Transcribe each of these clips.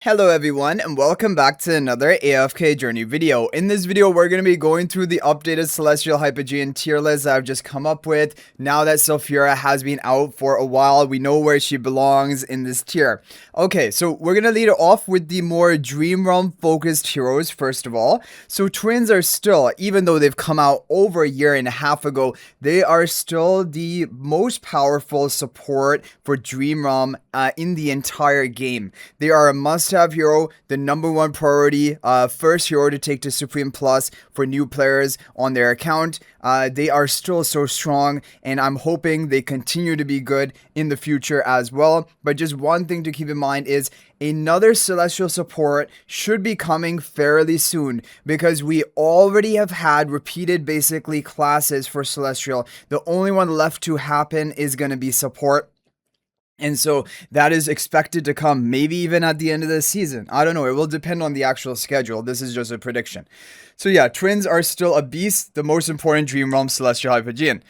Hello everyone and welcome back to another AFK Journey video. In this video we're going to be going through the updated Celestial Hypogean tier list that I've just come up with. Now that Sylphira has been out for a while, we know where she belongs in this tier. Okay, so we're going to lead it off with the more Dream Realm focused heroes first of all. So twins are still, even though they've come out over a year and a half ago, they are still the most powerful support for Dream Realm in the entire game. They are a must-have hero, the number one priority, first hero to take to Supreme Plus for new players on their account. They are still so strong, and I'm hoping they continue to be good in the future as well. But just one thing to keep in mind is another Celestial support should be coming fairly soon, because we already have had repeated basically classes for Celestial. The only one left to happen is going to be support. And so that is expected to come maybe even at the end of the season. I don't know. It will depend on the actual schedule. This is just a prediction. So yeah, twins are still a beast, the most important Dream Realm Celestial Hypogean.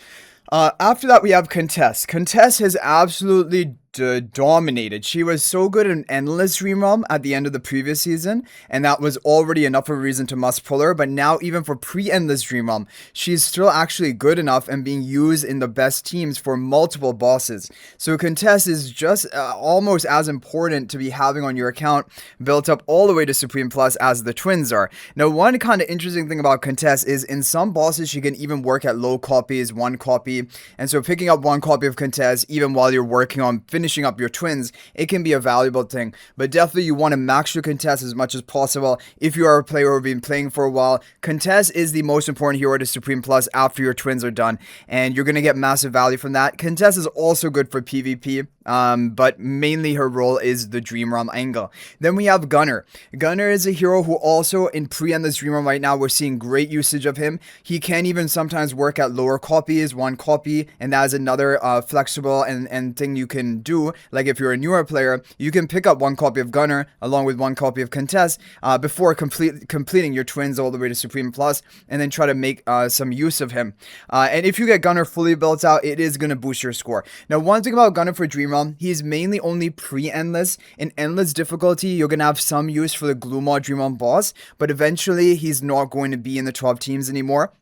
After that, we have Contess. Contess has absolutely dominated. She was so good in Endless Dream Realm at the end of the previous season, and that was already enough of a reason to must pull her. But now, even for pre-Endless Dream Realm, she's still actually good enough and being used in the best teams for multiple bosses. So Contess is just almost as important to be having on your account, built up all the way to Supreme Plus as the twins are. Now, one kind of interesting thing about Contess is in some bosses she can even work at low copies, one copy, and so picking up one copy of Contess even while you're working on finishing up your twins, it can be a valuable thing. But definitely you want to max your Contess as much as possible if you are a player who've been playing for a while. Contess is the most important hero to Supreme Plus after your twins are done, and you're going to get massive value from that. Contess is also good for PvP. But mainly her role is the Dream Realm angle. Then we have Gunnar. Gunnar is a hero who also in pre-Endless Dream Realm right now, we're seeing great usage of him. He can even sometimes work at lower copies, one copy, and that is another flexible and thing you can do. Like if you're a newer player, you can pick up one copy of Gunnar along with one copy of Contess before completing your twins all the way to Supreme Plus, and then try to make some use of him. And if you get Gunnar fully built out, it is going to boost your score. Now, one thing about Gunnar for Dream Realm, he's mainly only pre-endless. In endless difficulty, you're going to have some use for the Gloommaw Dream Realm boss, but eventually he's not going to be in the top teams anymore.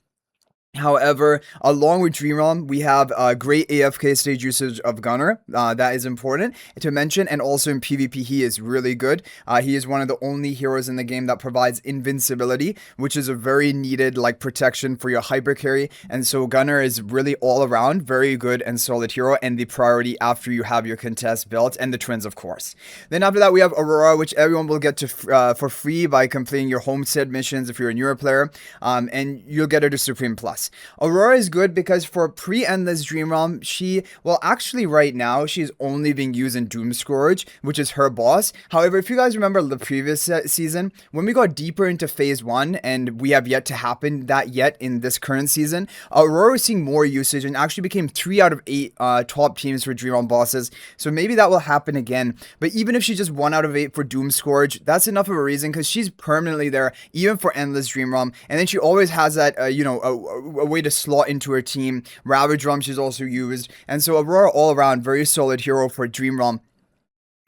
However, along with Dream Realm, we have great AFK stage usage of Gunnar. That is important to mention, and also in PvP, he is really good. He is one of the only heroes in the game that provides invincibility, which is a very needed protection for your hyper carry. And so Gunnar is really all around very good and solid hero, and the priority after you have your Contest built and the twins, of course. Then after that, we have Aurora, which everyone will get to for free by completing your homestead missions if you're a newer player, and you'll get her to Supreme Plus. Aurora is good because for pre-Endless Dream Realm, actually right now, she's only being used in Doomscourge, which is her boss. However, if you guys remember the previous season, when we got deeper into Phase 1, and we have yet to happen that yet in this current season, Aurora is seeing more usage and actually became 3 out of 8 top teams for Dream Realm bosses. So maybe that will happen again. But even if she's just 1 out of 8 for Doomscourge, that's enough of a reason because she's permanently there, even for Endless Dream Realm. And then she always has that, a way to slot into her team. Ravage Realm she's also used, and so Aurora all around very solid hero for Dream Realm,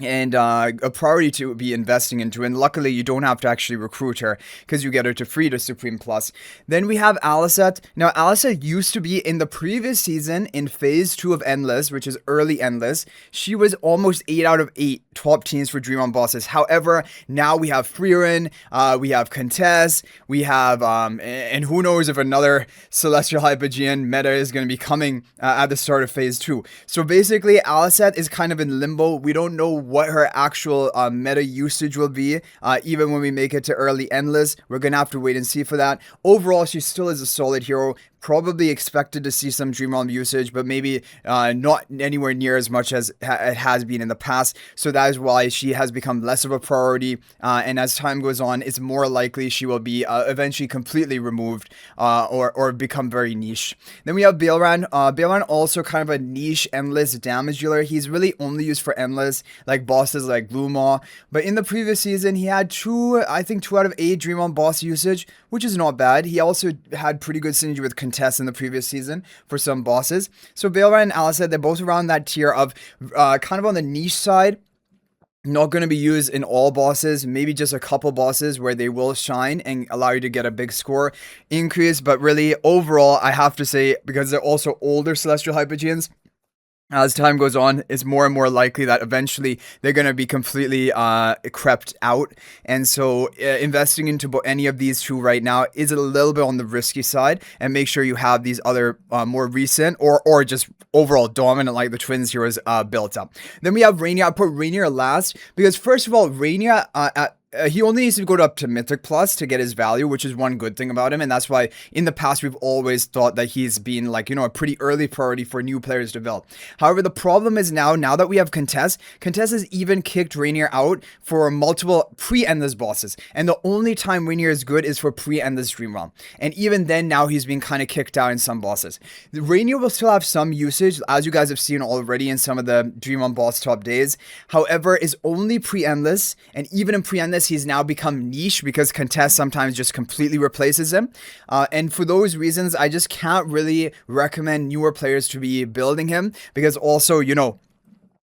and a priority to be investing into, and luckily you don't have to actually recruit her because you get her to free to Supreme Plus. Then we have Aliceth. Now Aliceth used to be in the previous season in Phase 2 of Endless, which is early Endless. She was almost 8 out of 8 top teams for Dream Realm bosses. However, now we have Phraesto, we have Contess, we have and who knows if another Celestial Hypogean meta is going to be coming at the start of Phase 2. So basically Aliceth is kind of in limbo. We don't know what her actual meta usage will be. Even when we make it to early Endless, we're gonna have to wait and see for that. Overall, she still is a solid hero. Probably expected to see some Dream Realm usage, but maybe not anywhere near as much as it has been in the past. So that is why she has become less of a priority. And as time goes on, it's more likely she will be eventually completely removed or become very niche. Then we have Baelran. Baelran also kind of a niche endless damage dealer. He's really only used for endless, like bosses like Gloommaw. But in the previous season, he had 2 out of 8 Dream Realm boss usage, which is not bad. He also had pretty good synergy with Contess in the previous season for some bosses. So Baelran and Aliceth, they're both around that tier of kind of on the niche side. Not going to be used in all bosses, maybe just a couple bosses where they will shine and allow you to get a big score increase. But really, overall, I have to say, because they're also older Celestial Hypogeans, as time goes on, it's more and more likely that eventually they're going to be completely crept out. And so investing into any of these two right now is a little bit on the risky side. And make sure you have these other more recent or just overall dominant, like the Twins heroes, built up. Then we have Reinier. I put Reinier last because, first of all, Reinier he only needs to go up to Mythic Plus to get his value, which is one good thing about him. And that's why in the past, we've always thought that he's been like, a pretty early priority for new players to build. However, the problem is now that we have Contess has even kicked Reinier out for multiple pre-endless bosses. And the only time Reinier is good is for pre-endless Dream Realm. And even then, now he's being kind of kicked out in some bosses. Reinier will still have some usage, as you guys have seen already in some of the Dream Realm boss top days. However, is only pre-endless, and even in pre-endless, he's now become niche because Contest sometimes just completely replaces him. And for those reasons, I just can't really recommend newer players to be building him because also,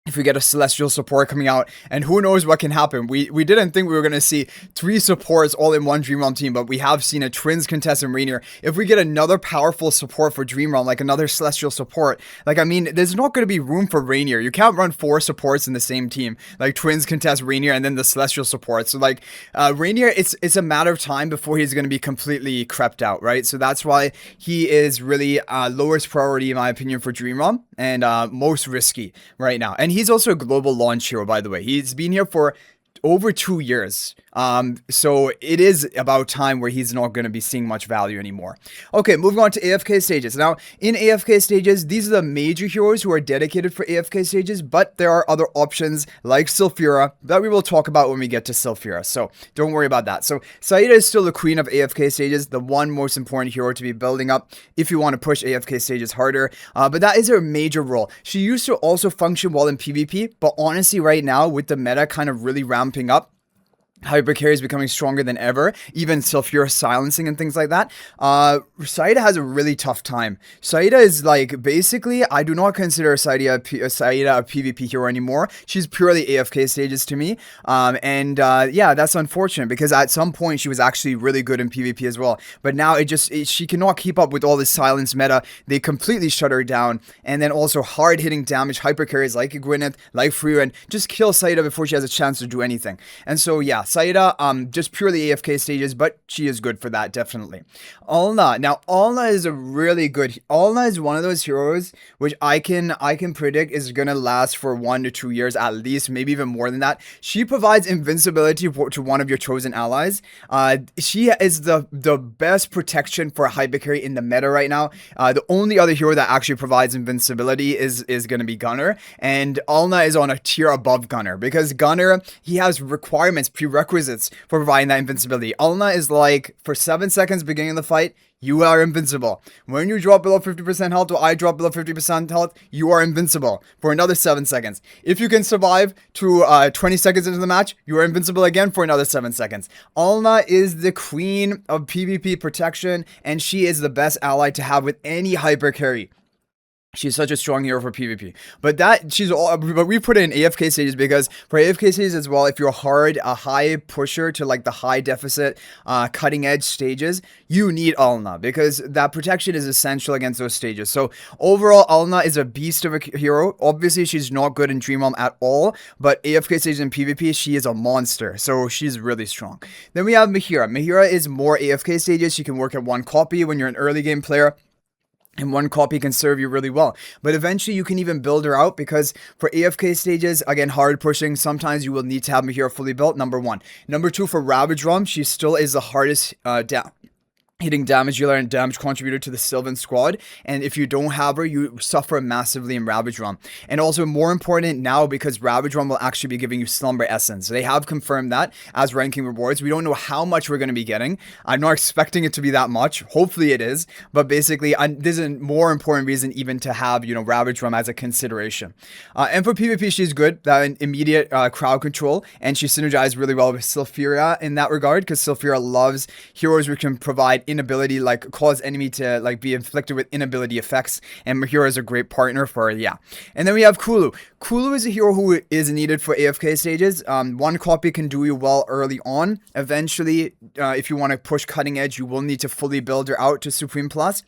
if we get a Celestial support coming out, and who knows what can happen. We didn't think we were going to see 3 supports all in one Dream Realm team, but we have seen a Twins, Contest, and Reinier. If we get another powerful support for Dream Realm, like another Celestial support, there's not going to be room for Reinier. You can't run 4 supports in the same team, like Twins, Contest, Reinier, and then the Celestial support. So Reinier, it's a matter of time before he's going to be completely crept out, right? So that's why he is really lowest priority, in my opinion, for Dream Realm, and most risky right now. And he's also a global launch hero, by the way. He's been here for over 2 years. So it is about time where he's not going to be seeing much value anymore. Okay, moving on to AFK stages. Now, in AFK stages, these are the major heroes who are dedicated for AFK stages, but there are other options like Sylphira that we will talk about when we get to Sylphira. So don't worry about that. So Saida is still the queen of AFK stages, the one most important hero to be building up if you want to push AFK stages harder. But that is her major role. She used to also function well in PvP, but honestly, right now, with the meta kind of really ramping up, Hypercarry is becoming stronger than ever, even Sylphira silencing and things like that. Saida has a really tough time. Saida is basically, I do not consider Saida a PvP hero anymore. She's purely AFK stages to me. Yeah, that's unfortunate because at some point she was actually really good in PvP as well. But now she cannot keep up with all this silence meta. They completely shut her down. And then also hard hitting damage hypercarries like Gwyneth, like Freeran, just kill Saida before she has a chance to do anything. And so yeah, Saida, just purely AFK stages, but she is good for that, definitely. Alna. Now, Alna is a really good... Alna is one of those heroes which I can predict is going to last for 1 to 2 years at least, maybe even more than that. She provides invincibility to one of your chosen allies. She is the best protection for Hypercarry in the meta right now. The only other hero that actually provides invincibility is going to be Gunnar, and Alna is on a tier above Gunnar because Gunnar, he has prerequisites for providing that invincibility. Alna is like, for 7 seconds beginning of the fight, you are invincible. When you drop below 50% health or I drop below 50% health, you are invincible for another 7 seconds. If you can survive to 20 seconds into the match, you are invincible again for another 7 seconds. Alna is the queen of PvP protection, and she is the best ally to have with any hyper carry. She's such a strong hero for PvP. But we put it in AFK stages because for AFK stages as well, if you're a high pusher to the high deficit, cutting edge stages, you need Alna because that protection is essential against those stages. So overall, Alna is a beast of a hero. Obviously, she's not good in Dream Realm at all, but AFK stages in PvP, she is a monster. So she's really strong. Then we have Mehira. Mehira is more AFK stages. She can work at 1 copy when you're an early game player. And 1 copy can serve you really well. But eventually you can even build her out because for AFK stages, again, hard pushing, sometimes you will need to have Mehira fully built, number 1. Number 2, for Ravage Realm, she still is the hardest hitting damage dealer and damage contributor to the Sylvan squad, and if you don't have her, you suffer massively in Ravage Realm. And also more important now, because Ravage Realm will actually be giving you Slumber Essence. They have confirmed that as ranking rewards. We don't know how much we're going to be getting. I'm not expecting it to be that much. Hopefully it is, but basically this is a more important reason even to have, Ravage Realm as a consideration. And for PvP, she's good, that immediate crowd control, and she synergized really well with Sylphira in that regard, because Sylphira loves heroes who can provide inability, like cause enemy to like be inflicted with inability effects, and Mehira is a great partner for it, yeah. And then we have Kulu. Kulu is a hero who is needed for AFK stages. One copy can do you well early on. Eventually, if you want to push cutting edge, you will need to fully build her out to Supreme Plus.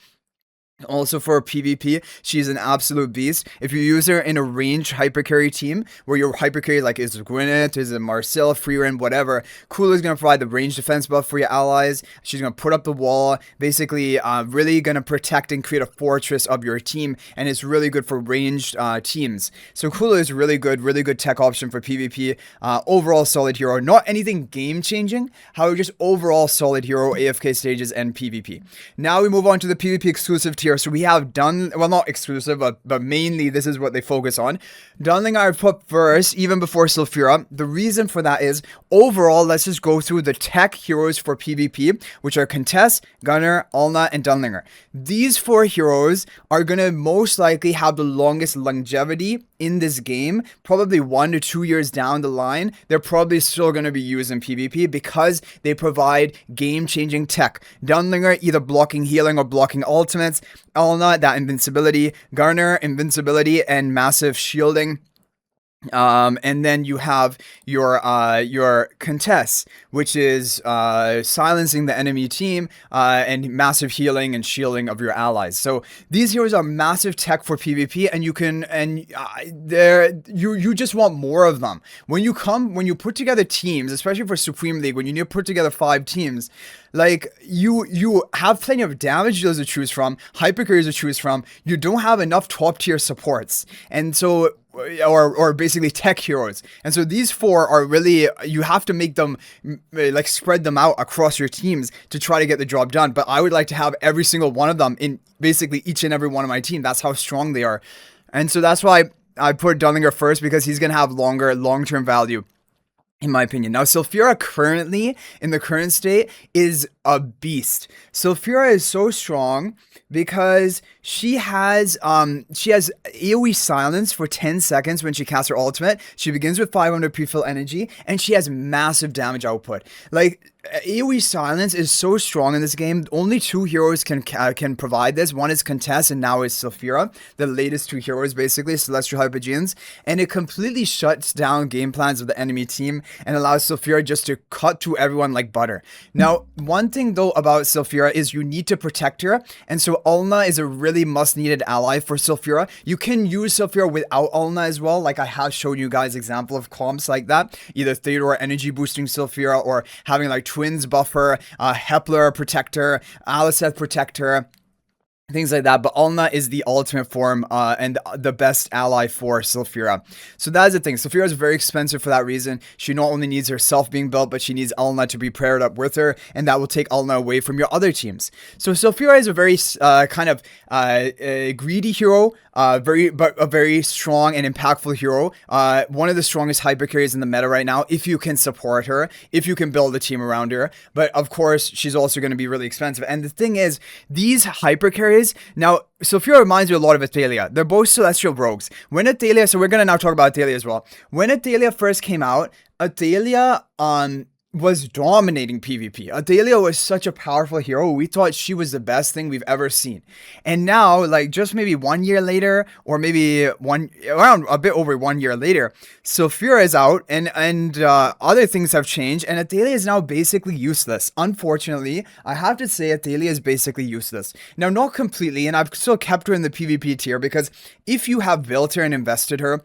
Also for PvP, she's an absolute beast. If you use her in a ranged hypercarry team, where your hypercarry like is Gunnar, is it Marcel, Phraesto, whatever, Kulu is going to provide the range defense buff for your allies. She's going to put up the wall, basically really going to protect and create a fortress of your team, and it's really good for ranged teams. So Kulu is really good tech option for PvP. Overall solid hero, not anything game changing, however just overall solid hero, AFK stages and PvP. Now we move on to the PvP exclusive tier. So we have well, not exclusive, but mainly this is what they focus on. Dunlingr I put first, even before Sylphira. The reason for that is, overall, let's just go through the tech heroes for PvP, which are Contess, Gunnar, Alna, and Dunlingr. These 4 heroes are going to most likely have the longest longevity in this game. Probably 1 to 2 years down the line, they're probably still going to be used in PvP because they provide game-changing tech. Dunlingr either blocking healing or blocking ultimates. Alna, that invincibility. Gunnar, invincibility and massive shielding. And then you have your Contess, which is silencing the enemy team and massive healing and shielding of your allies. So these heroes are massive tech for PvP, and you just want more of them. When you put together teams, especially for Supreme League, when you need to put together 5 teams, like you have plenty of damage dealers to choose from, hypercarriers to choose from. You don't have enough top tier supports, and so or basically tech heroes. And so these 4 are really, you have to make them like spread them out across your teams to try to get the job done. But I would like to have every single one of them in basically each and every one of my team. That's how strong they are. And so that's why I put Dunlingr first, because he's going to have long-term value, in my opinion. Now, Sylphira currently, in the current state, is a beast. Sylphira is so strong because she has AoE silence for 10 seconds when she casts her ultimate. She begins with 500 pre-fill energy, and she has massive damage output. Like, AoE silence is so strong in this game. Only 2 heroes can provide this. One is Contess, and now is Sylphira. The latest 2 heroes, basically, Celestial Hypogeans. And it completely shuts down game plans of the enemy team and allows Sylphira just to cut to everyone like butter. Now, one thing, though, about Sylphira is you need to protect her. And so Alna is a really must-needed ally for Sylphira. You can use Sylphira without Alna as well. Like, I have shown you guys example of comps like that. Either Theodore energy boosting Sylphira, or having like Twins buffer, Hepler protector, Aliceth protector, things like that. But Alna is the ultimate form and the best ally for Sylphira. So that is the thing. Sylphira is very expensive for that reason. She not only needs herself being built, but she needs Alna to be paired up with her, and that will take Alna away from your other teams. So Sylphira is a very kind of greedy hero, but a very strong and impactful hero. One of the strongest hypercarries in the meta right now, if you can support her, if you can build a team around her. But of course, she's also going to be really expensive. And the thing is, these hypercarries, now, Sylphira reminds me a lot of Athalia. They're both celestial rogues. When Athalia, so we're going to now talk about Athalia as well. When Athalia first came out, Athalia was dominating PvP. Athalia was such a powerful hero. We thought she was the best thing we've ever seen. And now, like, just maybe 1 year later, or maybe around a bit over 1 year later, Sylphira is out, and other things have changed, and Athalia is now basically useless. Unfortunately, I have to say Athalia is basically useless. Now, not completely, and I've still kept her in the PvP tier, because if you have built her and invested her,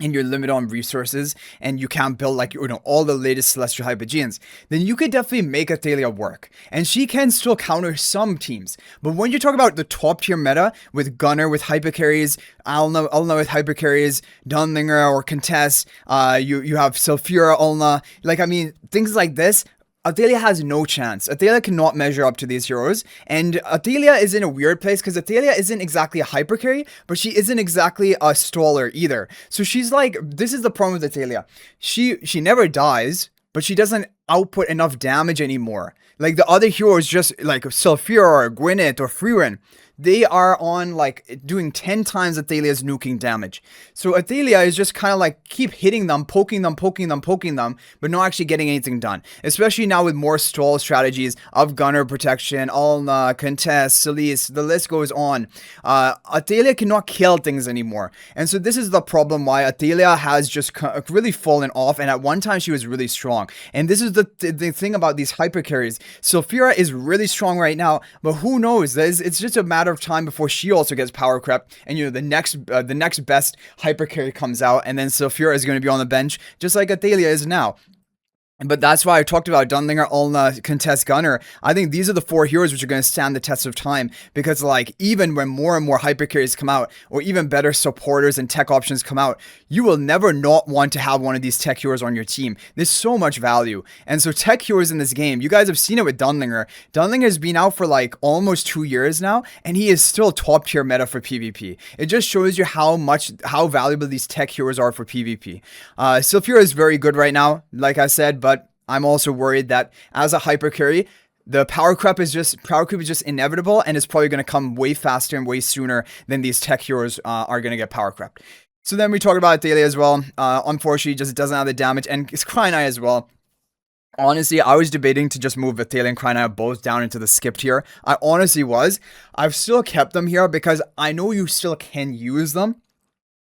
and you're limited on resources, and you can't build like, all the latest Celestial Hypogeans, then you could definitely make Athalia work. And she can still counter some teams. But when you talk about the top tier meta, with Gunnar with hypercarries, Alna with hypercarries, Dunlingr or Contess, you have Sylphira, Alna, like, I mean, things like this, Athalia has no chance. Athalia cannot measure up to these heroes, and Athalia is in a weird place because Athalia isn't exactly a hypercarry, but she isn't exactly a staller either. So she's like, this is the problem with Athalia. She never dies, but she doesn't output enough damage anymore. Like the other heroes, just like Sylphira or Gwyneth or Phraesto, they are on like doing 10 times Athalia's nuking damage. So Athalia is just kind of like keep hitting them, poking them, but not actually getting anything done. Especially now with more stall strategies of Gunnar protection, Alna, Contess, Sylphira, the list goes on. Athalia cannot kill things anymore. And so this is the problem why Athalia has just really fallen off, and at one time she was really strong. And this is the thing about these hyper carries. Sylphira is really strong right now, but who knows? It's just a matter of time before she also gets power crept, and the next best hyper carry comes out, and then Sylphira is going to be on the bench, just like Athalia is now. But that's why I talked about Dunlingr, Alna, Contess, Gunnar. I think these are the 4 heroes which are going to stand the test of time, because like even when more and more hyper carries come out, or even better supporters and tech options come out, you will never not want to have one of these tech heroes on your team. There's so much value. And so tech heroes in this game, you guys have seen it with Dunlingr. Dunlingr has been out for like almost 2 years now, and he is still top tier meta for PvP. It just shows you how valuable these tech heroes are for PvP. Sylphira is very good right now, like I said, but I'm also worried that as a hyper carry, the power creep is just inevitable, and it's probably going to come way faster and way sooner than these tech heroes are going to get power crept. So then we talk about Athalia as well. Unfortunately, just doesn't have the damage, and it's Cryonaia as well. Honestly, I was debating to just move Athalia and Cryonaia both down into the skip tier. I honestly was. I've still kept them here because I know you still can use them,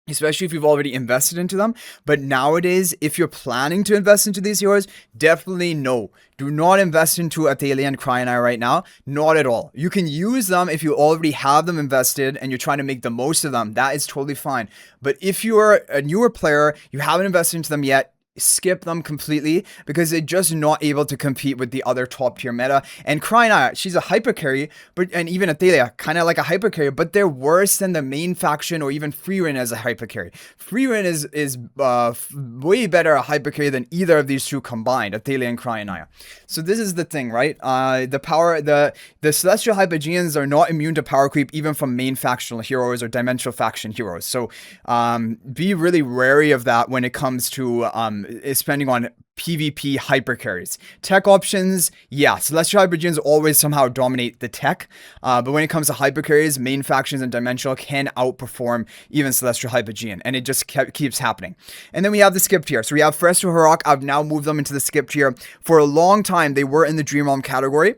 especially if you've already invested into them. But nowadays, if you're planning to invest into these heroes, definitely no. Do not invest into Athalia and Cryonaia right now. Not at all. You can use them if you already have them invested and you're trying to make the most of them. That is totally fine. But if you're a newer player, you haven't invested into them yet, skip them completely, because they're just not able to compete with the other top tier meta. And Cryonaia, she's a hyper carry, and even Athalia, kind of like a hyper carry, but they're worse than the main faction or even Phraesto as a hyper carry. Phraesto is way better a hyper carry than either of these two combined, Athalia and Cryonaia. So this is the thing, right? The Celestial Hypogeans are not immune to power creep even from main factional heroes or dimensional faction heroes. So be really wary of that when it comes to is spending on PvP hyper carries. Tech options, yeah, Celestial Hypogeans always somehow dominate the tech, but when it comes to hyper carries, main factions and dimensional can outperform even Celestial Hypogean, and it just keeps happening. And then we have the skip tier. So we have Phraesto Harak. I've now moved them into the skip tier. For a long time, they were in the Dream Realm category,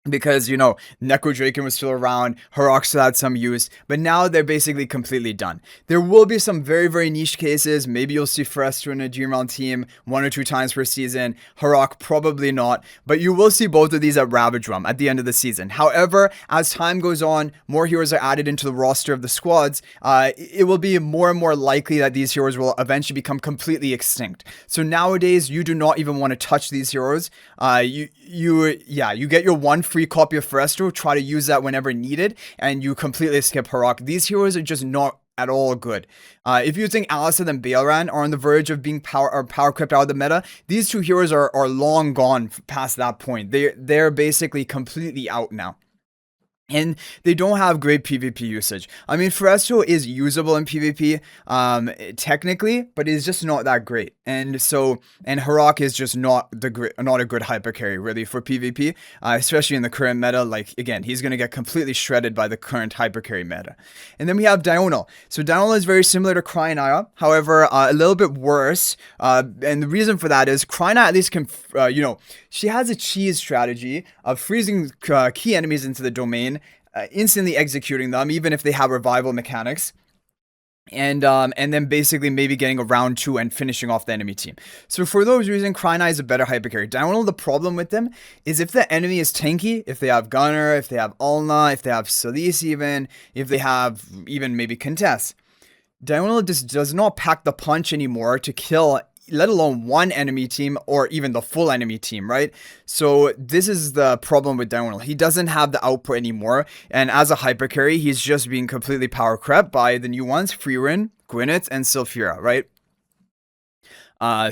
because, Necrodraken was still around, Harak still had some use, but now they're basically completely done. There will be some very, very niche cases. Maybe you'll see Phraesto in a Dream Realm team 1 or 2 times per season. Harak, probably not, but you will see both of these at Ravage Realm at the end of the season. However, as time goes on, more heroes are added into the roster of the squads. It will be more and more likely that these heroes will eventually become completely extinct. So nowadays, you do not even want to touch these heroes. You get your one free copy of Phraesto, try to use that whenever needed, and you completely skip Harak. These heroes are just not at all good. If you think Aliceth and Baelran are on the verge of being power crept out of the meta, these 2 heroes are long gone past that point. They're basically completely out now. And they don't have great PvP usage. I mean, Phraesto is usable in PvP, technically, but it's just not that great. And Harak is just not a good hyper carry really for PvP, especially in the current meta. Like, again, he's going to get completely shredded by the current hyper carry meta. And then we have Dionel. So Dionel is very similar to Cryonaia, however, a little bit worse. And the reason for that is Cryonaia at least can, she has a cheese strategy of freezing key enemies into the domain, instantly executing them, even if they have revival mechanics, and then basically maybe getting a round 2 and finishing off the enemy team. So for those reasons, Cryonaia is a better hyper carry. Dionel, the problem with them is if the enemy is tanky, if they have Gunnar, if they have Alna, if they have Sylphira even, if they have even maybe Contess, Dionel just does not pack the punch anymore to kill, let alone one enemy team or even the full enemy team, right? So this is the problem with Dionel. He doesn't have the output anymore, and as a hyper carry, he's just being completely power crept by the new ones, Phraesto, Gwyneth, and Sylphira, right?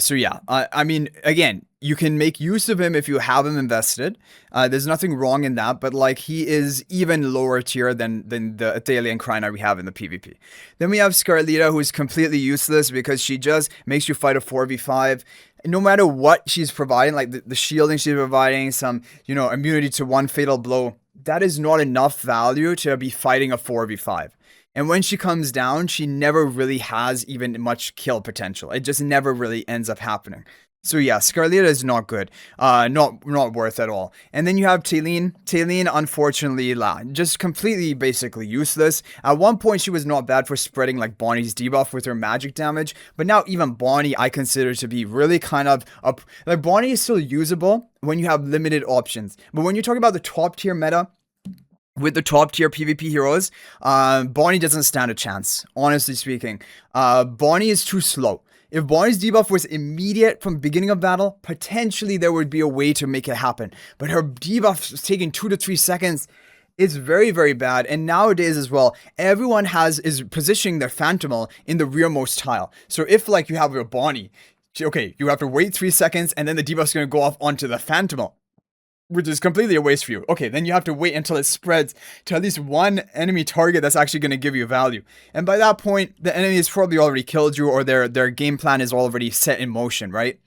So yeah, I mean, again, you can make use of him if you have him invested. There's nothing wrong in that, but like he is even lower tier than the Athalia and Cryonaia we have in the PvP. Then we have Scarlita, who is completely useless because she just makes you fight a 4v5. No matter what she's providing, like the shielding she's providing, some, immunity to one fatal blow, that is not enough value to be fighting a 4v5. And when she comes down, she never really has even much kill potential. It just never really ends up happening. So yeah, Scarlita is not good. Not worth at all. And then you have Talene. Talene, unfortunately, just completely basically useless. At one point, she was not bad for spreading like Bonnie's debuff with her magic damage. But now even Bonnie, I consider to be really kind of up. Like Bonnie is still usable when you have limited options. But when you're talking about the top tier meta, with the top tier PvP heroes, Bonnie doesn't stand a chance, honestly speaking. Bonnie is too slow. If Bonnie's debuff was immediate from beginning of battle, potentially there would be a way to make it happen. But her debuff is taking 2 to 3 seconds. It's very, very bad. And nowadays as well, everyone is positioning their Phantomal in the rearmost tile. So if like you have your Bonnie, okay, you have to wait 3 seconds and then the debuff is going to go off onto the Phantomal, which is completely a waste for you. Okay, then you have to wait until it spreads to at least one enemy target that's actually going to give you value. And by that point, the enemy has probably already killed you, or their game plan is already set in motion, right?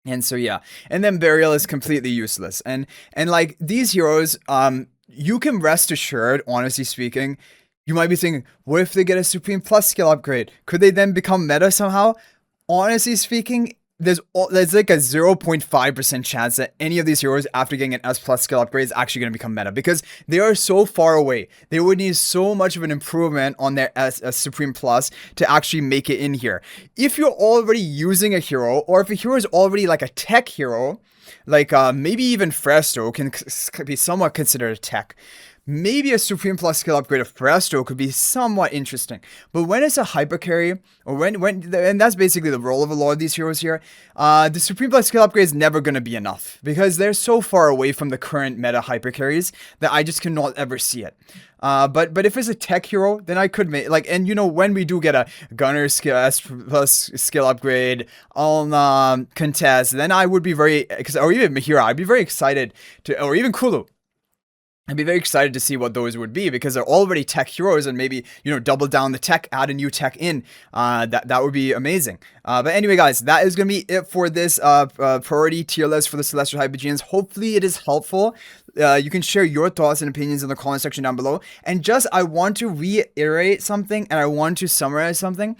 And so yeah, and then Berial is completely useless. And like these heroes, you can rest assured, honestly speaking, you might be thinking, what if they get a Supreme Plus skill upgrade? Could they then become meta somehow? Honestly speaking, there's like a 0.5% chance that any of these heroes after getting an S plus skill upgrade is actually going to become meta, because they are so far away. They would need so much of an improvement on their S Supreme Plus to actually make it in here. If you're already using a hero, or if a hero is already like a tech hero, like maybe even Phraesto can be somewhat considered a tech. Maybe a Supreme Plus skill upgrade of Phraesto could be somewhat interesting. But when it's a hyper carry, or and that's basically the role of a lot of these heroes here, the Supreme Plus skill upgrade is never going to be enough, because they're so far away from the current meta hyper carries that I just cannot ever see it. But if it's a tech hero, then I could make, like, and you know, when we do get a Gunnar skill S plus skill upgrade, Alna, Contess, then I would be very, or even Mehira, I'd be very excited to, or even Kulu. I'd be very excited to see what those would be, because they're already tech heroes, and maybe, you know, double down the tech, add a new tech in. That would be amazing. But anyway, guys, that is going to be it for this priority tier list for the Celestial Hypogeans. Hopefully it is helpful. You can share your thoughts and opinions in the comment section down below. And just, I want to reiterate something, and I want to summarize something.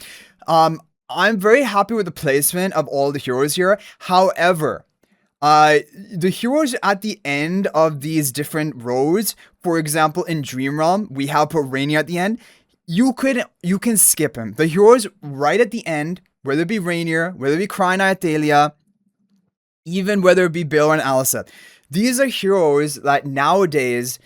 I'm very happy with the placement of all the heroes here. However, the heroes at the end of these different rows, for example, in Dream Realm, we have put Reinier at the end. You can skip him. The heroes right at the end, whether it be Reinier, whether it be Cryonaia, Athalia, even whether it be Baelran and Aliceth, these are heroes that nowadays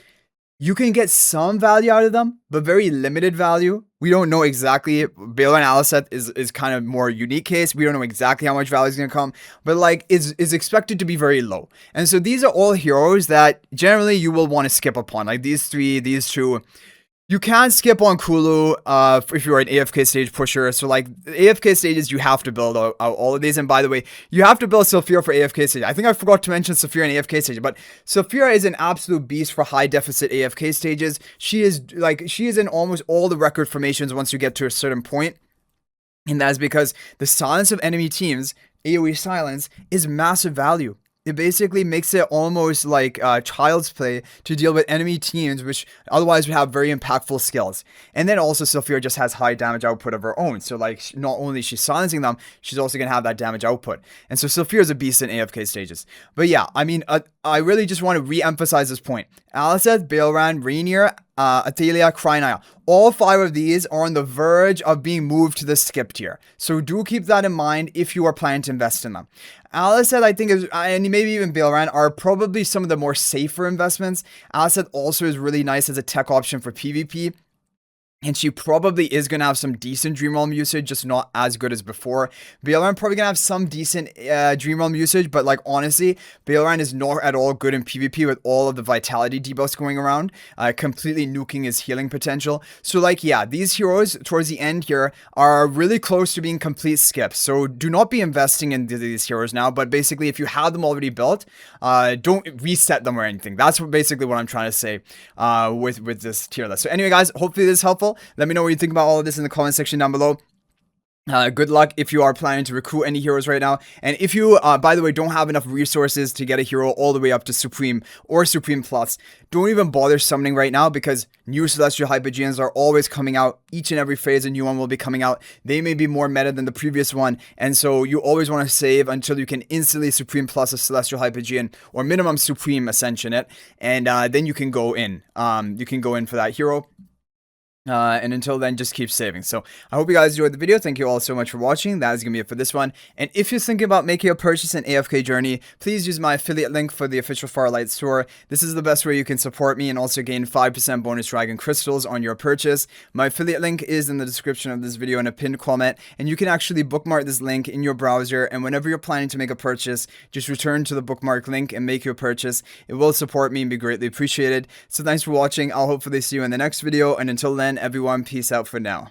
you can get some value out of them, but very limited value. We don't know exactly. Baelran and Aliceth is kind of more unique case. We don't know exactly how much value is going to come, but like is expected to be very low. And so these are all heroes that generally you will want to skip upon. Like these three, these two. You can skip on Kulu if you're an AFK stage pusher. So like AFK stages, you have to build out all of these. And by the way, you have to build Sylphira for AFK stage. I think I forgot to mention Sylphira in AFK stage, but Sylphira is an absolute beast for high deficit AFK stages. She is in almost all the record formations once you get to a certain point. And that is because the silence of enemy teams, AoE silence, is massive value. It basically makes it almost like child's play to deal with enemy teams, which otherwise would have very impactful skills. And then also Sylphira just has high damage output of her own. So like not only is she silencing them, she's also going to have that damage output. And so Sylphira is a beast in AFK stages. But yeah, I mean, I really just want to re-emphasize this point. Aliceth, Baelran, Reinier, Athalia, Cryonaia. All 5 of these are on the verge of being moved to the skip tier. So do keep that in mind if you are planning to invest in them. Aliceth, I think, and maybe even Baelran, are probably some of the more safer investments. Aliceth also is really nice as a tech option for PvP. And she probably is going to have some decent Dream Realm usage, just not as good as before. Baelran probably going to have some decent Dream Realm usage, but like honestly, Baelran is not at all good in PvP with all of the vitality debuffs going around, completely nuking his healing potential. So like, yeah, these heroes towards the end here are really close to being complete skips. So do not be investing in these heroes now, but basically if you have them already built, don't reset them or anything. That's basically what I'm trying to say with this tier list. So anyway, guys, hopefully this is helpful. Let me know what you think about all of this in the comment section down below. Good luck if you are planning to recruit any heroes right now. And if you, by the way, don't have enough resources to get a hero all the way up to Supreme or Supreme Plus, don't even bother summoning right now, because new Celestial Hypogeans are always coming out. Each and every phase a new one will be coming out. They may be more meta than the previous one, and so you always want to save until you can instantly Supreme Plus a Celestial Hypogean, or minimum Supreme Ascension it, and then you can go in. You can go in for that hero. And until then, just keep saving. So I hope you guys enjoyed the video. Thank you all so much for watching. That is going to be it for this one. And if you're thinking about making a purchase in AFK Journey, please use my affiliate link for the official Farlight store. This is the best way you can support me and also gain 5% bonus dragon crystals on your purchase. My affiliate link is in the description of this video in a pinned comment, and you can actually bookmark this link in your browser, and whenever you're planning to make a purchase, just return to the bookmark link and make your purchase. It will support me and be greatly appreciated. So thanks for watching. I'll hopefully see you in the next video, and until then, everyone, peace out for now.